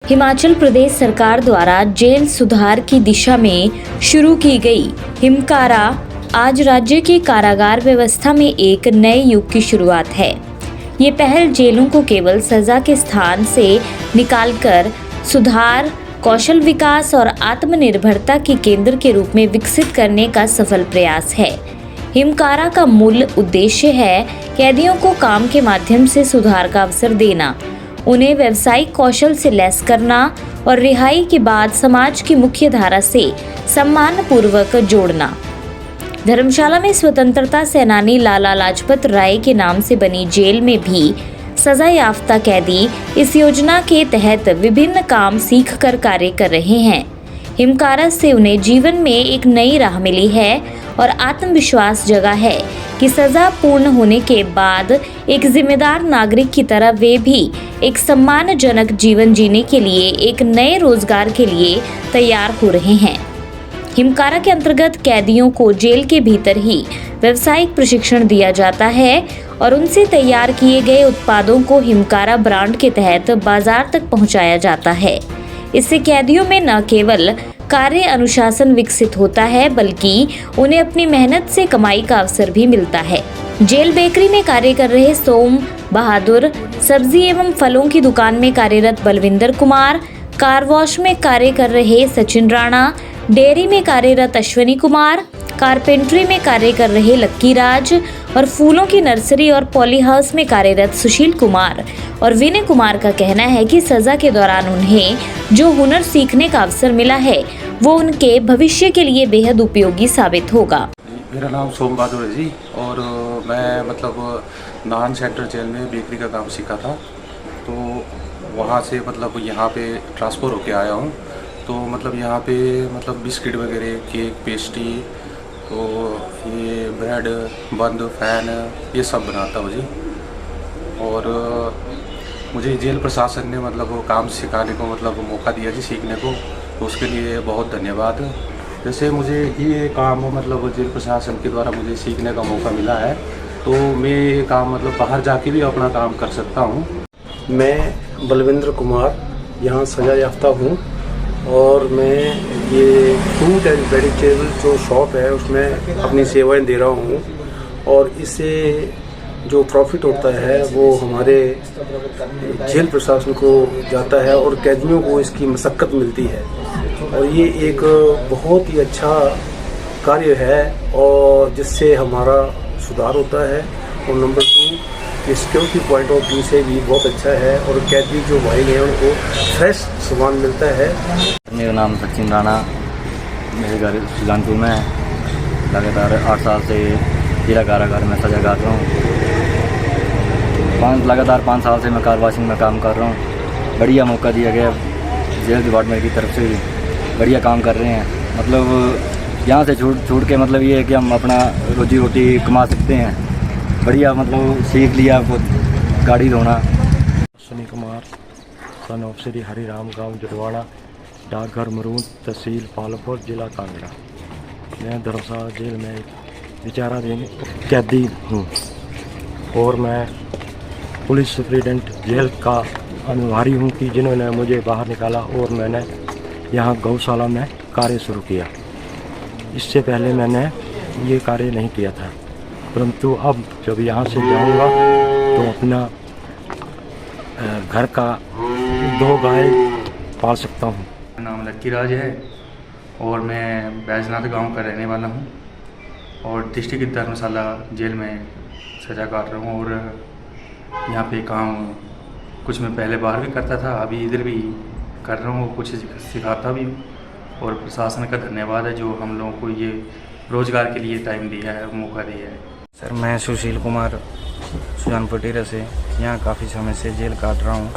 हिमाचल प्रदेश सरकार द्वारा जेल सुधार की दिशा में शुरू की गई हिमकारा आज राज्य की कारागार व्यवस्था में एक नए युग की शुरुआत है। ये पहल जेलों को केवल सजा के स्थान से निकालकर सुधार, कौशल विकास और आत्मनिर्भरता के केंद्र के रूप में विकसित करने का सफल प्रयास है। हिमकारा का मूल उद्देश्य है कैदियों को काम के माध्यम से सुधार का अवसर देना, उन्हें व्यावसायिक कौशल से लैस करना और रिहाई के बाद समाज की मुख्य धारा से सम्मानपूर्वक जोड़ना। धर्मशाला में स्वतंत्रता सेनानी लाला लाजपत राय के नाम से बनी जेल में भी सजा याफ्ता कैदी इस योजना के तहत विभिन्न काम सीख कर कार्य कर रहे हैं। हिमकारा से उन्हें जीवन में एक नई राह मिली है और आत्मविश्वास जगा है कि सजा पूर्ण होने के बाद एक जिम्मेदार नागरिक की तरह वे भी एक सम्मानजनक जीवन जीने के लिए एक नए रोजगार के लिए तैयार हो रहे हैं। हिमकारा के अंतर्गत कैदियों को जेल के भीतर ही व्यावसायिक प्रशिक्षण दिया जाता है और उनसे तैयार किए गए उत्पादों को हिमकारा ब्रांड के तहत बाजार तक पहुंचाया जाता है। इससे कैदियों में न केवल कार्य अनुशासन विकसित होता है बल्कि उन्हें अपनी मेहनत से कमाई का अवसर भी मिलता है। जेल बेकरी में कार्य कर रहे सोम बहादुर, सब्जी एवं फलों की दुकान में कार्यरत बलविंदर कुमार, कार वॉश में कार्य कर रहे सचिन राणा, डेयरी में कार्यरत अश्विनी कुमार, कारपेंट्री में कार्य कर रहे लक्की राज और फूलों की नर्सरी और पॉली हाउस में कार्यरत सुशील कुमार और विनय कुमार का कहना है कि सजा के दौरान उन्हें जो हुनर सीखने का अवसर मिला है वो उनके भविष्य के लिए बेहद उपयोगी साबित होगा। मेरा नाम सोम बहादुर है जी और मैं नाहन सेंट्रल जेल में बेकरी का काम सीखा था, तो वहाँ से यहाँ पे ट्रांसफ़र होके आया हूँ। तो यहाँ पे बिस्किट वगैरह, केक, पेस्ट्री, तो ये ब्रेड, बंद, फैन, ये सब बनाता हूँ जी। और मुझे जेल प्रशासन ने वो काम सिखाने को मौका दिया जी, सीखने को, तो उसके लिए बहुत धन्यवाद। जैसे मुझे ये काम जेल प्रशासन के द्वारा मुझे सीखने का मौका मिला है, तो मैं ये काम बाहर जाके भी अपना काम कर सकता हूँ। मैं बलविंदर कुमार यहाँ सजा याफ्ता हूँ और मैं ये फ्रूट एंड वेजिटेबल जो शॉप है उसमें अपनी सेवाएं दे रहा हूँ और इससे जो प्रॉफिट होता है वो हमारे जेल प्रशासन को जाता है और कैदियों को इसकी मशक्क़त मिलती है और ये एक बहुत ही अच्छा कार्य है और जिससे हमारा सुधार होता है। और number 2 security point of view से भी बहुत अच्छा है और कैदी जो भाई हैं उनको फ्रेश सामान मिलता है। मेरा नाम सचिन राणा, मेरे घर सुजानपुर में है। लगातार 8 साल से जिला कारागार में सजा काट रहा हूँ। लगातार 5 साल से मैं कार वॉशिंग में काम कर रहा हूँ। बढ़िया मौका दिया गया जेल डिपार्टमेंट की तरफ से, बढ़िया काम कर रहे हैं। यहाँ से छूट के ये है कि हम अपना रोजी रोटी कमा सकते हैं। बढ़िया सीख लिया गाड़ी धोना। अश्विनी कुमार, सन ऑफ श्री हरिराम, गांव जटवाड़ा, डाकघर मरून, तहसील पालमपुर, जिला कांगड़ा। मैं धर्मशाला जेल में एक विचाराधीन कैदी हूँ और मैं पुलिस सुप्रिटेंडेंट जेल का अनुभारी हूँ कि जिन्होंने मुझे बाहर निकाला और मैंने यहाँ गौशाला में कार्य शुरू किया। इससे पहले मैंने ये कार्य नहीं किया था, परंतु अब जब यहाँ से जाऊँगा तो अपना घर का 2 गाय पाल सकता हूँ। मेरा नाम लक्की राज है और मैं बैजनाथ गांव का रहने वाला हूँ और डिस्ट्रिक्ट धर्मशाला जेल में सजा काट रहा हूँ। और यहाँ पे काम कुछ मैं पहले बाहर भी करता था, अभी इधर भी कर रहा हूँ, कुछ सिखाता भी हूँ। और प्रशासन का धन्यवाद है जो हम लोगों को ये रोज़गार के लिए टाइम दिया है, मौका दिया है। सर, मैं सुशील कुमार सुजानपुर टीरा से यहाँ काफ़ी समय से जेल काट रहा हूँ।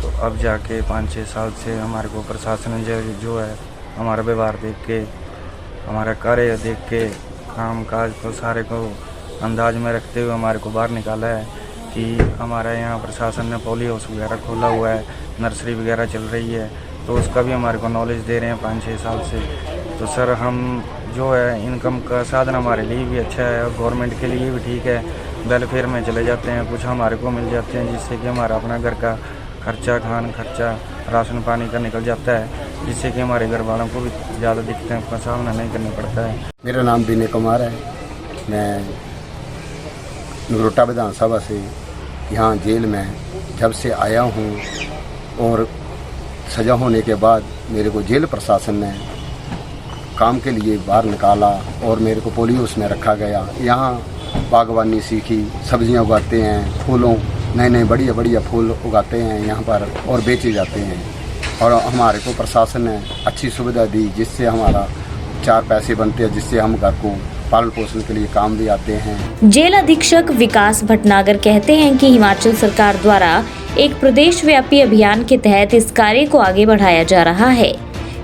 तो अब जाके 5-6 साल से हमारे को प्रशासन जो है हमारा व्यवहार देख के, हमारा कार्य देख के, काम काज को सारे को अंदाज में रखते हुए हमारे को बाहर निकाला है कि हमारा यहाँ प्रशासन ने पॉली हाउस वगैरह खोला हुआ है, नर्सरी वगैरह चल रही है, तो उसका भी हमारे को नॉलेज दे रहे हैं 5-6 साल से। तो सर, हम जो है इनकम का साधन हमारे लिए भी अच्छा है और गवर्नमेंट के लिए भी ठीक है। वेलफेयर में चले जाते हैं, कुछ हमारे को मिल जाते हैं जिससे कि हमारा अपना घर का खर्चा खान खर्चा राशन पानी का निकल जाता है, जिससे कि हमारे घर वालों को भी ज़्यादा दिक्कतें का सामना नहीं करना पड़ता है। मेरा नाम विनय कुमार है। मैं नगरोटा विधानसभा से यहाँ जेल में जब से आया हूँ और सज़ा होने के बाद मेरे को जेल प्रशासन ने काम के लिए बाहर निकाला और मेरे को पोलियो उसमें रखा गया। यहाँ बागवानी सीखी, सब्जियाँ उगाते हैं, फूलों नए नए बढ़िया बढ़िया फूल उगाते हैं यहाँ पर और बेचे जाते हैं। और हमारे को प्रशासन ने अच्छी सुविधा दी, जिससे हमारा 4 पैसे बनते हैं, जिससे हम घर को पालन पोषण के लिए काम भी आते हैं। जेल अधीक्षक विकास भटनागर कहते हैं कि हिमाचल सरकार द्वारा एक प्रदेश व्यापी अभियान के तहत इस कार्य को आगे बढ़ाया जा रहा है।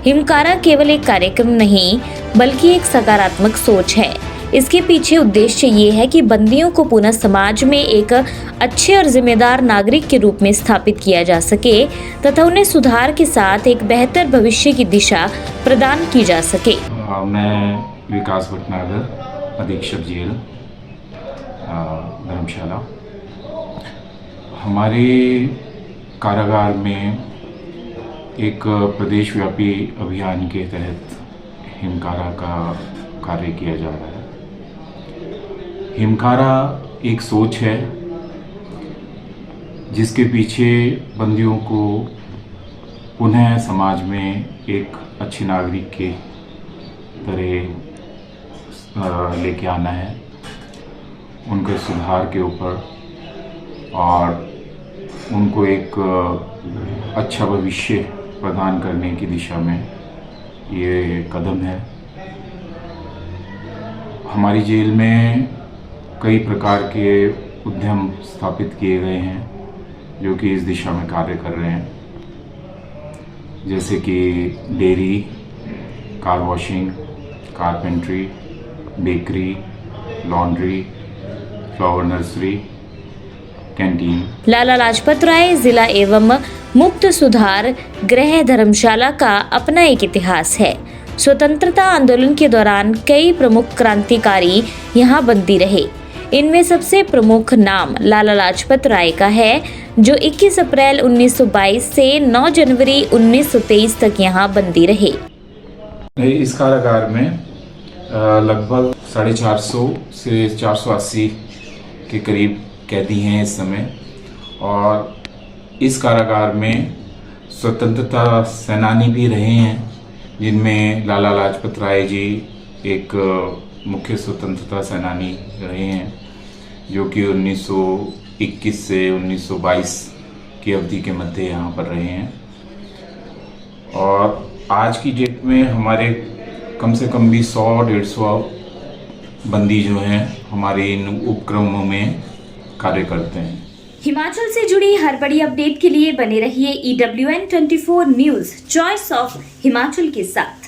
हिमकारा केवल एक कार्यक्रम नहीं बल्कि एक सकारात्मक सोच है। इसके पीछे उद्देश्य ये है कि बंदियों को पुनः समाज में एक अच्छे और जिम्मेदार नागरिक के रूप में स्थापित किया जा सके तथा उन्हें सुधार के साथ एक बेहतर भविष्य की दिशा प्रदान की जा सके। मैं विकास भटनागर, अधीक्षक जेल धर्मशाला। हमारे कारागार में एक प्रदेश व्यापी अभियान के तहत हिमकारा का कार्य किया जा रहा है। हिमकारा एक सोच है जिसके पीछे बंदियों को पुनः समाज में एक अच्छे नागरिक के तरह लेके आना है, उनके सुधार के ऊपर और उनको एक अच्छा भविष्य प्रदान करने की दिशा में ये कदम है। हमारी जेल में कई प्रकार के उद्यम स्थापित किए गए हैं जो कि इस दिशा में कार्य कर रहे हैं, जैसे कि dairy, car washing, carpentry, bakery, laundry, flower nursery, canteen. Lala Lajpat Rai जिला एवं मुक्त सुधार गृह धर्मशाला का अपना एक इतिहास है। स्वतंत्रता आंदोलन के दौरान कई प्रमुख क्रांतिकारी यहाँ बंदी रहे। इनमें सबसे प्रमुख नाम लाला लाजपत राय का है, जो 21 अप्रैल 1922 से 9 जनवरी 1923 तक यहाँ बंदी रहे। इस कारागार में लगभग 450 से 480 के करीब कैदी हैं इस समय। और इस कारागार में स्वतंत्रता सेनानी भी रहे हैं, जिनमें लाला लाजपत राय जी एक मुख्य स्वतंत्रता सेनानी रहे हैं, जो कि 1921 से 1922 की अवधि के मध्य यहाँ पर रहे हैं। और आज की डेट में हमारे कम से कम भी 100-150 बंदी जो हैं हमारे इन उपक्रमों में कार्य करते हैं। हिमाचल से जुड़ी हर बड़ी अपडेट के लिए बने रहिए EWN24 news choice of Himachal के साथ।